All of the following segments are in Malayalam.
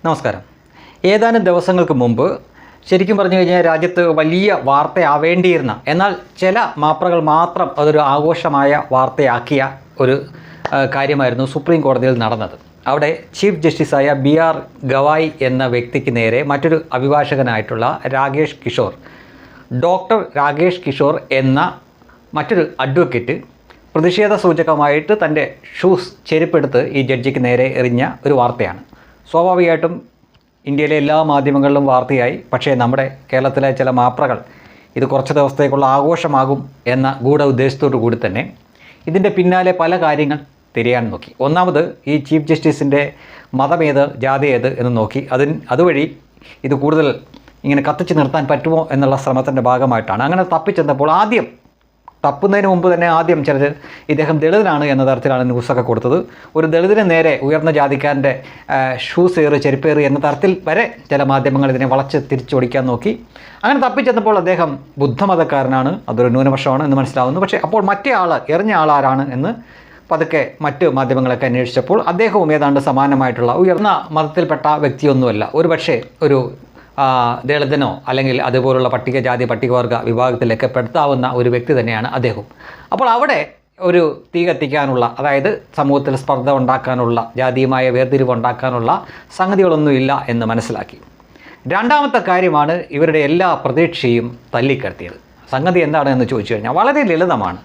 നമസ്കാരം. ഏതാനും ദിവസങ്ങൾക്ക് മുമ്പ് ശരിക്കും പറഞ്ഞു കഴിഞ്ഞാൽ രാജ്യത്ത് വലിയ വാർത്തയാവേണ്ടിയിരുന്ന, എന്നാൽ ചില മാപ്രകൾ മാത്രം അതൊരു ആഘോഷമായ വാർത്തയാക്കിയ ഒരു കാര്യമായിരുന്നു സുപ്രീം കോടതിയിൽ നടന്നത്. അവിടെ ചീഫ് ജസ്റ്റിസായ BR ഗവായി എന്ന വ്യക്തിക്ക് നേരെ മറ്റൊരു അഭിഭാഷകനായിട്ടുള്ള ഡോക്ടർ രാകേഷ് കിഷോർ എന്ന മറ്റൊരു അഡ്വക്കേറ്റ് പ്രതിഷേധ സൂചകമായിട്ട് തൻ്റെ ചെരുപ്പെടുത്ത് ഈ ജഡ്ജിക്ക് നേരെ എറിഞ്ഞ ഒരു വാർത്തയാണ്. സ്വാഭാവികമായിട്ടും ഇന്ത്യയിലെ എല്ലാ മാധ്യമങ്ങളിലും വാർത്തയായി. പക്ഷേ നമ്മുടെ കേരളത്തിലെ ചില മാപ്രകൾ ഇത് കുറച്ച് ദിവസത്തേക്കുള്ള ആഘോഷമാകും എന്ന ഗൂഢ ഉദ്ദേശത്തോടു കൂടി തന്നെ ഇതിൻ്റെ പിന്നാലെ പല കാര്യങ്ങൾ തിരയാൻ നോക്കി. ഒന്നാമത് ഈ ചീഫ് ജസ്റ്റിസിൻ്റെ മതമേത്, ജാതി ഏത് എന്ന് നോക്കി. അതുവഴി ഇത് കൂടുതൽ ഇങ്ങനെ കത്തിച്ച് നിർത്താൻ പറ്റുമോ എന്നുള്ള ശ്രമത്തിൻ്റെ ഭാഗമായിട്ടാണ്. അങ്ങനെ തപ്പിച്ചെന്നപ്പോൾ തപ്പുന്നതിന് മുമ്പ് തന്നെ ആദ്യം ചിലർ ഇദ്ദേഹം ദളിതനാണ് എന്ന തരത്തിലാണ് ന്യൂസൊക്കെ കൊടുത്തത്. ഒരു ദളിതിന് നേരെ ഉയർന്ന ജാതിക്കാരൻ്റെ ചെരുപ്പേറ് എന്ന തരത്തിൽ വരെ ചില മാധ്യമങ്ങൾ ഇതിനെ വളച്ച് തിരിച്ചോടിക്കാൻ നോക്കി. അങ്ങനെ തപ്പിച്ചെന്നപ്പോൾ അദ്ദേഹം ബുദ്ധമതക്കാരനാണ്, അതൊരു ന്യൂനപക്ഷമാണ് എന്ന് മനസ്സിലാവുന്നു. പക്ഷേ അപ്പോൾ മറ്റേ എറിഞ്ഞ ആളാരാണ് എന്ന് പതുക്കെ മറ്റ് മാധ്യമങ്ങളൊക്കെ അന്വേഷിച്ചപ്പോൾ അദ്ദേഹവും ഏതാണ്ട് സമാനമായിട്ടുള്ള ഉയർന്ന മതത്തിൽപ്പെട്ട വ്യക്തിയൊന്നുമല്ല, ഒരു ദളിതനോ അല്ലെങ്കിൽ അതുപോലുള്ള പട്ടികവർഗ വിഭാഗത്തിലൊക്കെ പെടുത്താവുന്ന ഒരു വ്യക്തി തന്നെയാണ് അദ്ദേഹം. അപ്പോൾ അവിടെ ഒരു തീ കത്തിക്കാനുള്ള, അതായത് സമൂഹത്തിൽ സ്പർദ്ധ ഉണ്ടാക്കാനുള്ള, ജാതീയമായ വേർതിരിവ് ഉണ്ടാക്കാനുള്ള സംഗതികളൊന്നുമില്ല എന്ന് മനസ്സിലാക്കി. രണ്ടാമത്തെ കാര്യമാണ് ഇവരുടെ എല്ലാ പ്രതീക്ഷയും തല്ലിക്കടത്തിയത്. സംഗതി എന്താണ് എന്ന് ചോദിച്ചു കഴിഞ്ഞാൽ വളരെ ലളിതമാണ്.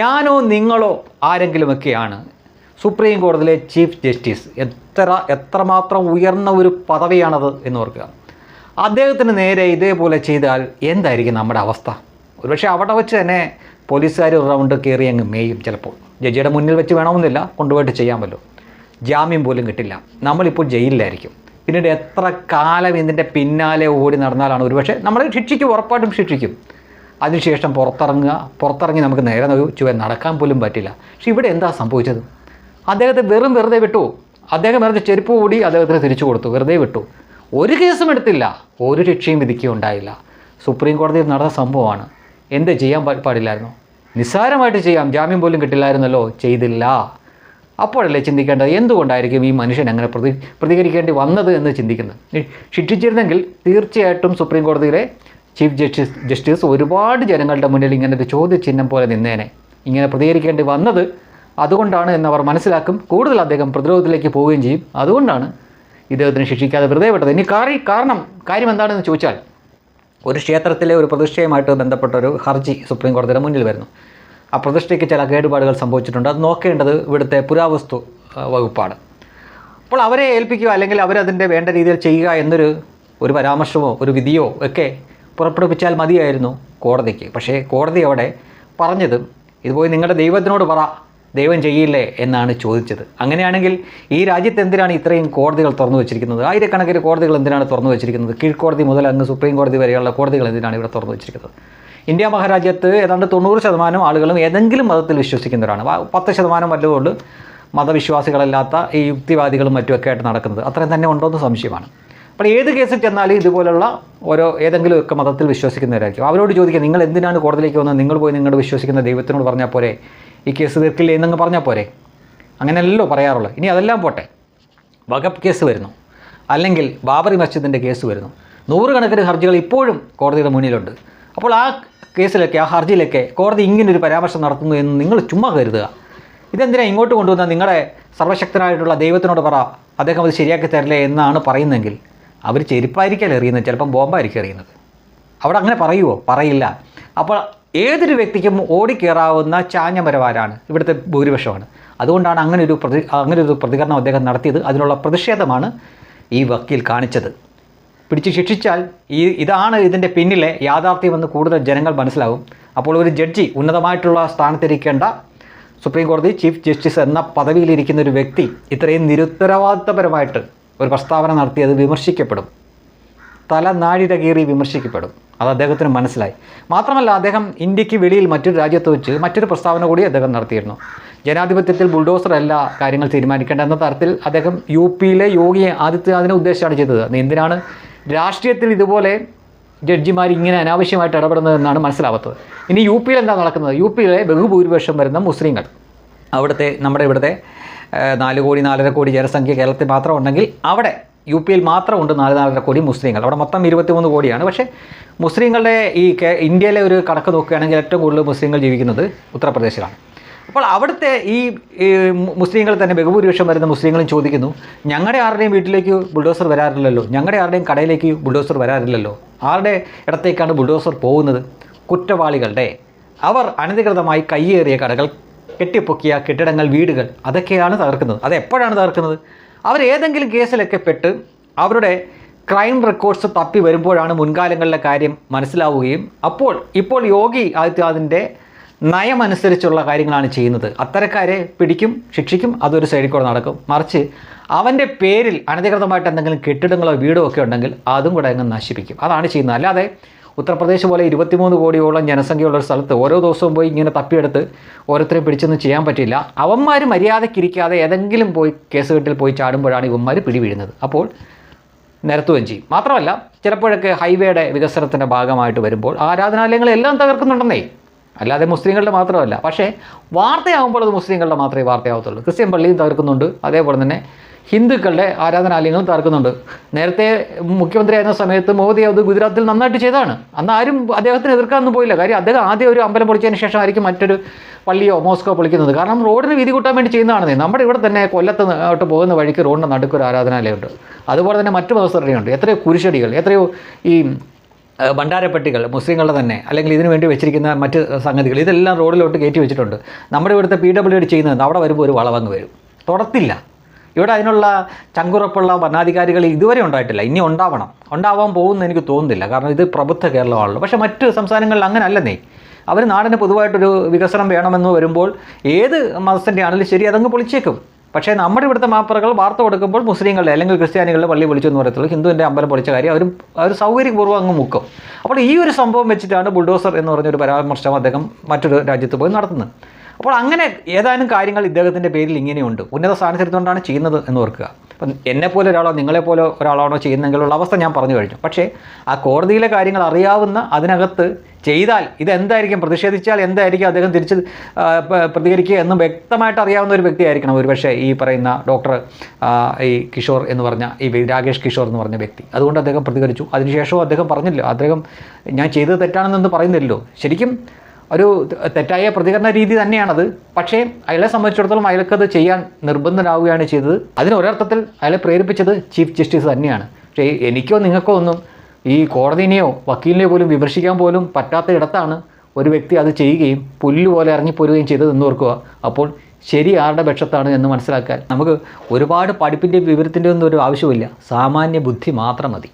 ഞാനോ നിങ്ങളോ ആരെങ്കിലുമൊക്കെയാണ് സുപ്രീം കോടതിയിലെ ചീഫ് ജസ്റ്റിസ്. എത്രമാത്രം ഉയർന്ന ഒരു പദവിയാണത് എന്ന് ഓർക്കുക. അദ്ദേഹത്തിന് നേരെ ഇതേപോലെ ചെയ്താൽ എന്തായിരിക്കും നമ്മുടെ അവസ്ഥ? ഒരുപക്ഷെ അവിടെ വെച്ച് തന്നെ പോലീസുകാർ ഒരു റൗണ്ട് കയറി അങ്ങ് മേയും. ചിലപ്പോൾ ജഡ്ജിയുടെ മുന്നിൽ വെച്ച് വേണമെന്നില്ല, കൊണ്ടുപോയിട്ട് ചെയ്യാമല്ലോ. ജാമ്യം പോലും കിട്ടില്ല, നമ്മളിപ്പോൾ ജയിലിലായിരിക്കും. പിന്നീട് എത്ര കാലം ഇതിൻ്റെ പിന്നാലെ ഓടി നടന്നാലാണ് ഒരുപക്ഷെ നമ്മളെ ശിക്ഷിക്കും, ഉറപ്പായിട്ടും ശിക്ഷിക്കും. അതിനുശേഷം പുറത്തിറങ്ങി നമുക്ക് നേരെ നടക്കാൻ പോലും പറ്റില്ല. പക്ഷെ ഇവിടെ എന്താ സംഭവിച്ചത്? അദ്ദേഹത്തെ വെറുതെ വിട്ടു. അദ്ദേഹം വെറുതെ ചെരുപ്പ് കൂടി അദ്ദേഹത്തിന് തിരിച്ചു കൊടുത്തു, വെറുതെ വിട്ടു. ഒരു കേസും എടുത്തില്ല, ഒരു ശിക്ഷയും വിധിക്കുകയുണ്ടായില്ല. സുപ്രീം കോടതിയിൽ നടന്ന സംഭവമാണ്. എന്ത് ചെയ്യാൻ പാടില്ലായിരുന്നു? നിസ്സാരമായിട്ട് ചെയ്യാം, ജാമ്യം പോലും കിട്ടില്ലായിരുന്നല്ലോ, ചെയ്തില്ല. അപ്പോഴല്ലേ ചിന്തിക്കേണ്ടത് എന്തുകൊണ്ടായിരിക്കും ഈ മനുഷ്യൻ അങ്ങനെ പ്രതികരിക്കേണ്ടി വന്നത് എന്ന് ചിന്തിക്കുന്നത്. ശിക്ഷിച്ചിരുന്നെങ്കിൽ തീർച്ചയായിട്ടും സുപ്രീം കോടതിയിലെ ചീഫ് ജസ്റ്റിസ് ഒരുപാട് ജനങ്ങളുടെ മുന്നിൽ ഇങ്ങനെ ഒരു ചോദ്യചിഹ്നം പോലെ നിന്നേനെ. ഇങ്ങനെ പ്രതികരിക്കേണ്ടി വന്നത് അതുകൊണ്ടാണ് എന്നവർ മനസ്സിലാക്കും. കൂടുതൽ അദ്ദേഹം പ്രതിരോധത്തിലേക്ക് പോവുകയും ചെയ്യും. അതുകൊണ്ടാണ് ഇദ്ദേഹത്തിന് ശിക്ഷിക്കാതെ വെറുതെ വിട്ടത്. ഇനി കാര്യം എന്താണെന്ന് ചോദിച്ചാൽ, ഒരു ക്ഷേത്രത്തിലെ ഒരു പ്രതിഷ്ഠയുമായിട്ട് ബന്ധപ്പെട്ട ഒരു ഹർജി സുപ്രീം കോടതിയുടെ മുന്നിൽ വരുന്നു. ആ പ്രതിഷ്ഠയ്ക്ക് ചില കേടുപാടുകൾ സംഭവിച്ചിട്ടുണ്ട്. അത് നോക്കേണ്ടത് ഇവിടുത്തെ പുരാവസ്തു വകുപ്പാണ്. അപ്പോൾ അവരെ ഏൽപ്പിക്കുക, അല്ലെങ്കിൽ അവരതിൻ്റെ വേണ്ട രീതിയിൽ ചെയ്യുക എന്നൊരു പരാമർശമോ ഒരു വിധിയോ ഒക്കെ പുറപ്പെടുവിച്ചാൽ മതിയായിരുന്നു കോടതിക്ക്. പക്ഷേ കോടതി അവിടെ പറഞ്ഞത് ഇത് പോയി നിങ്ങളുടെ ദൈവത്തിനോട് പറ, ദൈവം ചെയ്യില്ലേ എന്നാണ് ചോദിച്ചത്. അങ്ങനെയാണെങ്കിൽ ഈ രാജ്യത്ത് എന്തിനാണ് ഇത്രയും കോടതികൾ തുറന്നു വെച്ചിരിക്കുന്നത്? ആയിരക്കണക്കിന് കോടതികൾ എന്തിനാണ് തുറന്നു വെച്ചിരിക്കുന്നത്? കീഴ്ക്കോടതി മുതൽ അങ്ങ് സുപ്രീം കോടതി വരെയുള്ള കോടതികൾ എന്തിനാണ് ഇവിടെ തുറന്നു വെച്ചിരിക്കുന്നത്? ഇന്ത്യ മഹാരാജ്യത്ത് ഏതാണ്ട് 90% ആളുകളും ഏതെങ്കിലും മതത്തിൽ വിശ്വസിക്കുന്നവരാണ്. 10% വല്ലതുകൊണ്ട് മതവിശ്വാസികളല്ലാത്ത ഈ യുക്തിവാദികളും മറ്റുമൊക്കെ ആയിട്ട് നടക്കുന്നത്. അത്രയും തന്നെ ഉണ്ടോ എന്ന് സംശയമാണ്. അപ്പോൾ ഏത് കേസിൽ ചെന്നാലും ഇതുപോലുള്ള ഏതെങ്കിലുമൊക്കെ മതത്തിൽ വിശ്വസിക്കുന്നവരായിരിക്കും. അവരോട് ചോദിക്കുക, നിങ്ങൾ എന്തിനാണ് കോടതിയിലേക്ക് വന്നത്? നിങ്ങൾ പോയി നിങ്ങളുടെ വിശ്വസിക്കുന്ന ദൈവത്തിനോട് പറഞ്ഞാൽ പോരെ, ഈ കേസ് തീർക്കില്ലേ എന്നങ്ങ് പറഞ്ഞാൽ പോരെ? അങ്ങനെയല്ലോ പറയാറുള്ളത്. ഇനി അതെല്ലാം പോട്ടെ, വഖഫ് കേസ് വരുന്നു, അല്ലെങ്കിൽ ബാബറി മസ്ജിദിൻ്റെ കേസ് വരുന്നു. 100 കണക്കിന് ഹർജികൾ ഇപ്പോഴും കോടതിയുടെ മുന്നിലുണ്ട്. അപ്പോൾ ആ ഹർജിയിലൊക്കെ കോടതി ഇങ്ങനൊരു പരാമർശം നടത്തുന്നു എന്ന് നിങ്ങൾ ചുമ്മാ കരുതുക. ഇതെന്തിനാ ഇങ്ങോട്ട് കൊണ്ടുവന്നാൽ നിങ്ങളുടെ സർവ്വശക്തനായിട്ടുള്ള ദൈവത്തിനോട് പറ, അദ്ദേഹം അത് ശരിയാക്കി തരില്ലേ എന്നാണ് പറയുന്നതെങ്കിൽ അവർ ചെരുപ്പായിരിക്കൽ എറിയുന്നത്, ചിലപ്പം ബോംബായിരിക്കും എറിയുന്നത്. അവിടെ അങ്ങനെ പറയുമോ? പറയില്ല. അപ്പോൾ ഏതൊരു വ്യക്തിക്കും ഓടിക്കേറാവുന്ന ചാഞ്ഞമരവാരാണ് ഇവിടുത്തെ ഭൂരിപക്ഷമാണ്. അതുകൊണ്ടാണ് അങ്ങനൊരു പ്രതികരണം അദ്ദേഹം നടത്തിയത്. അതിനുള്ള പ്രതിഷേധമാണ് ഈ വക്കീൽ കാണിച്ചത്. പിടിച്ച് ശിക്ഷിച്ചാൽ ഇതാണ് ഇതിൻ്റെ പിന്നിലെ യാഥാർത്ഥ്യമെന്ന് കൂടുതൽ ജനങ്ങൾ മനസ്സിലാവും. അപ്പോൾ ഒരു ജഡ്ജി, ഉന്നതമായിട്ടുള്ള സ്ഥാനത്തിരിക്കേണ്ട സുപ്രീം കോടതി ചീഫ് ജസ്റ്റിസ് എന്ന പദവിയിലിരിക്കുന്ന ഒരു വ്യക്തി ഇത്രയും നിരുത്തരവാദിത്തപരമായിട്ട് ഒരു പ്രസ്താവന നടത്തിയത് വിമർശിക്കപ്പെടും, തലനാഴിയുടെ കീറി വിമർശിക്കപ്പെടും. അത് അദ്ദേഹത്തിന് മനസ്സിലായി. മാത്രമല്ല, അദ്ദേഹം ഇന്ത്യക്ക് വെളിയിൽ മറ്റൊരു രാജ്യത്ത് വെച്ച് മറ്റൊരു പ്രസ്താവന കൂടി അദ്ദേഹം നടത്തിയിരുന്നു. ജനാധിപത്യത്തിൽ ബുൾഡോസർ അല്ല കാര്യങ്ങൾ തീരുമാനിക്കേണ്ട എന്ന തരത്തിൽ അദ്ദേഹം UPയിലെ യോഗി ആദിത്യനാഥിനെ ഉദ്ദേശിച്ചാണ് ചെയ്തത്. എന്തിനാണ് രാഷ്ട്രീയത്തിൽ ഇതുപോലെ ജഡ്ജിമാർ ഇങ്ങനെ അനാവശ്യമായിട്ട് ഇടപെടുന്നതെന്നാണ് മനസ്സിലാവാത്തത്. ഇനി UPയിൽ എന്താ നടക്കുന്നത്? UPയിലെ ബഹുഭൂരിപക്ഷം വരുന്ന മുസ്ലിങ്ങൾ, നമ്മുടെ ഇവിടുത്തെ 4 കോടി 4.5 കോടി ജനസംഖ്യ കേരളത്തിൽ മാത്രം ഉണ്ടെങ്കിൽ അവിടെ UP-യിൽ മാത്രമുണ്ട് 4.5 കോടി മുസ്ലിങ്ങൾ. അവിടെ മൊത്തം 23 കോടിയാണ്. പക്ഷേ മുസ്ലിങ്ങളുടെ ഇന്ത്യയിലെ ഒരു കണക്ക് നോക്കുകയാണെങ്കിൽ ഏറ്റവും കൂടുതൽ മുസ്ലിങ്ങൾ ജീവിക്കുന്നത് ഉത്തർപ്രദേശിലാണ്. അപ്പോൾ അവിടുത്തെ ഈ മുസ്ലിങ്ങൾ തന്നെ ബഹുഭൂരിപക്ഷം വരുന്ന മുസ്ലിങ്ങളും ചോദിക്കുന്നു, ഞങ്ങളുടെ ആരുടെയും വീട്ടിലേക്ക് ബുൾഡോസർ വരാറില്ലല്ലോ, ഞങ്ങളുടെ ആരുടെയും കടയിലേക്ക് ബുൾഡോസർ വരാറില്ലല്ലോ, ആരുടെ ഇടത്തേക്കാണ് ബുൾഡോസർ പോകുന്നത്? കുറ്റവാളികളുടെ. അവർ അനധികൃതമായി കയ്യേറിയ കടകൾ, കെട്ടിപ്പൊക്കിയ കെട്ടിടങ്ങൾ, വീടുകൾ, അതൊക്കെയാണ് തകർക്കുന്നത്. അതെപ്പോഴാണ് തകർക്കുന്നത്? അവർ ഏതെങ്കിലും കേസിലൊക്കെ പെട്ട് അവരുടെ ക്രൈം റെക്കോർഡ്സ് തപ്പി വരുമ്പോഴാണ് മുൻകാലങ്ങളിലെ കാര്യം മനസ്സിലാവുകയും ഇപ്പോൾ യോഗി ആദിത്യനാഥിൻ്റെ നയമനുസരിച്ചുള്ള കാര്യങ്ങളാണ് ചെയ്യുന്നത്. അത്തരക്കാരെ പിടിക്കും, ശിക്ഷിക്കും, അതൊരു സൈഡിൽ കൂടെ നടക്കും. മറിച്ച് അവൻ്റെ പേരിൽ അനധികൃതമായിട്ട് എന്തെങ്കിലും കെട്ടിടങ്ങളോ വീടോ ഒക്കെ ഉണ്ടെങ്കിൽ അതും കൂടെ അങ്ങ് നശിപ്പിക്കും. അതാണ് ചെയ്യുന്നത്. അല്ലാതെ ഉത്തർപ്രദേശ് പോലെ 23 കോടിയോളം ജനസംഖ്യയുള്ള സ്ഥലത്ത് ഓരോ ദിവസവും പോയി ഇങ്ങനെ തപ്പിയെടുത്ത് ഓരോരുത്തരെയും പിടിച്ചൊന്നും ചെയ്യാൻ പറ്റില്ല. അവന്മാർ മര്യാദയ്ക്കിരിക്കാതെ ഏതെങ്കിലും പോയി കേസുകെട്ടിൽ പോയി ചാടുമ്പോഴാണ് ഇവന്മാർ പിടിവീഴുന്നത്. അപ്പോൾ നിരത്തുകയും ചെയ്യും. മാത്രമല്ല ചിലപ്പോഴൊക്കെ ഹൈവേയുടെ വികസനത്തിൻ്റെ ഭാഗമായിട്ട് വരുമ്പോൾ ആരാധനാലയങ്ങളെല്ലാം തകർക്കുന്നുണ്ടെന്നേ, അല്ലാതെ മുസ്ലിങ്ങളുടെ മാത്രമല്ല. പക്ഷേ വാർത്തയാകുമ്പോൾ അത് മുസ്ലിങ്ങളുടെ മാത്രമേ വാർത്തയാവത്തുള്ളൂ. ക്രിസ്ത്യൻ പള്ളിയും തകർക്കുന്നുണ്ട്, അതേപോലെ തന്നെ ഹിന്ദുക്കളുടെ ആരാധനാലയങ്ങളും തകർക്കുന്നുണ്ട്. നേരത്തെ മുഖ്യമന്ത്രി ആയിരുന്ന സമയത്ത് മോദി അത് ഗുജറാത്തിൽ നന്നായിട്ട് ചെയ്തതാണ്. അന്ന് ആരും അദ്ദേഹത്തിന് എതിർക്കാനൊന്നും പോയില്ല. കാര്യം അദ്ദേഹം ആദ്യം ഒരു അമ്പലം പൊളിച്ചതിന് ശേഷമായിരിക്കും മറ്റൊരു പള്ളിയോ മോസ്കോ പൊളിക്കുന്നത്. കാരണം റോഡിന് വീതി കൂട്ടാൻ വേണ്ടി ചെയ്യുന്നതാണെന്നേ. നമ്മുടെ ഇവിടെ തന്നെ കൊല്ലത്ത് പോകുന്ന വഴിക്ക് റോഡിൻ്റെ നടുക്കൊരു ആരാധനാലയമുണ്ട്. അതുപോലെ തന്നെ മറ്റു മതസ്ഥരുടെയുണ്ട്. എത്രയോ കുരിശടികൾ, എത്രയോ ഈ ഭണ്ഡാരപ്പെട്ടികൾ മുസ്ലിങ്ങളുടെ തന്നെ, അല്ലെങ്കിൽ ഇതിനു വേണ്ടി വെച്ചിരിക്കുന്ന മറ്റ് സംഗതികൾ, ഇതെല്ലാം റോഡിലോട്ട് കയറ്റി വെച്ചിട്ടുണ്ട്. നമ്മുടെ ഇവിടുത്തെ PWD ചെയ്യുന്നത് അവിടെ വരുമ്പോൾ ഒരു വളവങ്ങ് വരും, തൊടത്തില്ല. ഇവിടെ അതിനുള്ള ചങ്കുറപ്പുള്ള ഭരണാധികാരികൾ ഇതുവരെ ഉണ്ടായിട്ടില്ല. ഇനി ഉണ്ടാവാൻ പോകുമെന്ന് എനിക്ക് തോന്നുന്നില്ല. കാരണം ഇത് പ്രബുദ്ധ കേരളമാണല്ലോ. പക്ഷേ മറ്റ് സംസ്ഥാനങ്ങളിൽ അങ്ങനെ അല്ലെന്നേ. അവർ നാടിന് പൊതുവായിട്ടൊരു വികസനം വേണമെന്ന് വരുമ്പോൾ ഏത് മതത്തിൻ്റെ ആണെങ്കിലും ശരി അതങ്ങ് പൊളിച്ചേക്കും. പക്ഷേ നമ്മുടെ ഇവിടുത്തെ മാപ്പറകൾ വാർത്ത കൊടുക്കുമ്പോൾ മുസ്ലിങ്ങളുടെ അല്ലെങ്കിൽ ക്രിസ്ത്യാനികളുടെ പള്ളി പൊളിച്ചു എന്ന് പറയത്തുള്ളൂ. ഹിന്ദുവിൻ്റെ അമ്പലം പൊളിച്ച കാര്യം അവർ സൗകര്യപൂർവ്വം അങ്ങ് മുക്കും. അപ്പോൾ ഈ ഒരു സംഭവം വെച്ചിട്ടാണ് ബുൾഡോസർ എന്ന് പറഞ്ഞൊരു പരാമർശം അദ്ദേഹം മറ്റൊരു രാജ്യത്ത് പോയി നടത്തുന്നത്. അപ്പോൾ അങ്ങനെ ഏതാനും കാര്യങ്ങൾ ഇദ്ദേഹത്തിൻ്റെ പേരിൽ ഇങ്ങനെയുണ്ട്. ഉന്നത സ്ഥാനത്തിരുന്നുകൊണ്ടാണ് ചെയ്യുന്നത് എന്ന് ഓർക്കുക. അപ്പം എന്നെപ്പോലെ ഒരാളോ നിങ്ങളെപ്പോലെ ഒരാളാണോ ചെയ്യുന്നെങ്കിലുള്ള അവസ്ഥ ഞാൻ പറഞ്ഞു കഴിഞ്ഞു. പക്ഷേ ആ കോടതിയിലെ കാര്യങ്ങൾ അറിയാവുന്ന, അതിനകത്ത് ചെയ്താൽ ഇതെന്തായിരിക്കും, പ്രതിഷേധിച്ചാൽ എന്തായിരിക്കും അദ്ദേഹം തിരിച്ച് പ്രതികരിക്കുക എന്ന് വ്യക്തമായിട്ട് അറിയാവുന്ന ഒരു വ്യക്തിയായിരിക്കണം ഒരുപക്ഷേ ഈ പറയുന്ന ഡോക്ടർ ഈ കിഷോർ എന്ന് പറഞ്ഞ രാകേഷ് കിഷോർ എന്ന് പറഞ്ഞ വ്യക്തി. അതുകൊണ്ട് അദ്ദേഹം പ്രതികരിച്ചു. അതിനുശേഷവും അദ്ദേഹം പറഞ്ഞില്ല, അദ്ദേഹം ഞാൻ ചെയ്തത് തെറ്റാണെന്നൊന്നും പറയുന്നില്ലല്ലോ. ശരിക്കും ഒരു തെറ്റായ പ്രതികരണ രീതി തന്നെയാണത്. പക്ഷേ അയാളെ സംബന്ധിച്ചിടത്തോളം അയാൾക്കത് ചെയ്യാൻ നിർബന്ധനാവുകയാണ് ചെയ്തത്. അതിനൊരർത്ഥത്തിൽ അയാളെ പ്രേരിപ്പിച്ചത് ചീഫ് ജസ്റ്റിസ് തന്നെയാണ്. പക്ഷേ എനിക്കോ നിങ്ങൾക്കോ ഒന്നും ഈ കോടതിനെയോ വക്കീലിനെയോ പോലും വിമർശിക്കാൻ പോലും പറ്റാത്ത ഇടത്താണ് ഒരു വ്യക്തി അത് ചെയ്യുകയും പുല്ലുപോലെ ഇറങ്ങിപ്പോരുകയും ചെയ്തതെന്ന് ഓർക്കുക. അപ്പോൾ ശരി ആരുടെ പക്ഷത്താണ് എന്ന് മനസ്സിലാക്കാൻ നമുക്ക് ഒരുപാട് പഠിപ്പിൻ്റെ വിവരത്തിൻ്റെ ഒന്നും ഒരു ആവശ്യമില്ല. സാമാന്യ ബുദ്ധി മാത്രം മതി.